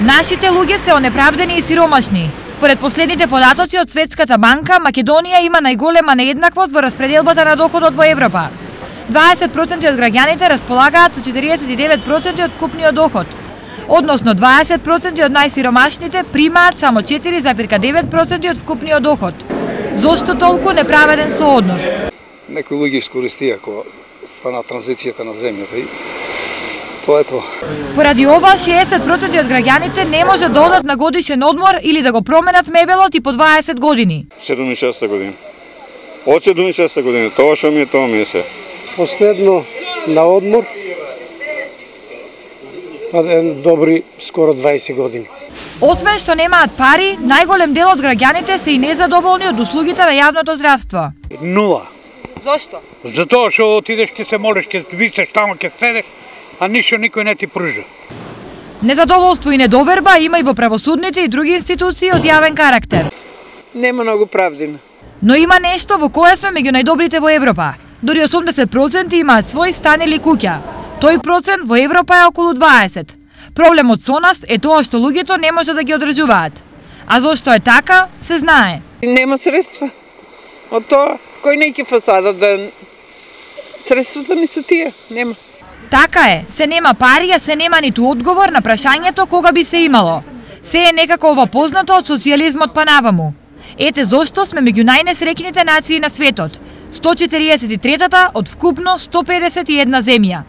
Нашите луѓе се онеправдени и сиромашни. Според последните податоци од Светската банка, Македонија има најголема нееднаквост во распределбата на доходот во Европа. 20% од граѓаните располагаат со 49% од вкупниот доход, односно 20% од најсиромашните примаат само 4,9% од вкупниот доход. Зошто толку неправеден сооднос? Некои луѓе искористија кога стана транзицијата на земјата и тоа е тоа. Поради ова, 60% од граѓаните не може да одат на годишен одмор или да го променат мебелот и по 20 години. 76 година. Од 76 година, тоа што ми е тоа ми се. Последно на одмор, добри скоро 20 години. Освен што немаат пари, најголем дел од граѓаните се и незадоволни од услугите на јавното здравство. Нула. Зошто? Затоа што отидеш ке се молиш, ке висеш тамо, ке седеш, а ништо никој не ти пружа. Незадоволство и недоверба има и во правосудните и други институции од јавен карактер. Нема многу правдина. Но има нешто во кое сме меѓу најдобрите во Европа. Дори 80% имаат свој стан или куќа. Тој процент во Европа е околу 20. Проблемот со нас е тоа што луѓето не може да ги одржуваат. А зошто е така, се знае. Нема средства. Од тоа, кој не ќе фасада да... Средствата не се тие, нема. Така е, се нема пари, а се нема ниту одговор на прашањето кога би се имало. Се е некако ова познато од социјализмот па наваму. Ете зошто сме меѓу најнесреќните нации на светот. 143-та од вкупно 151 земја.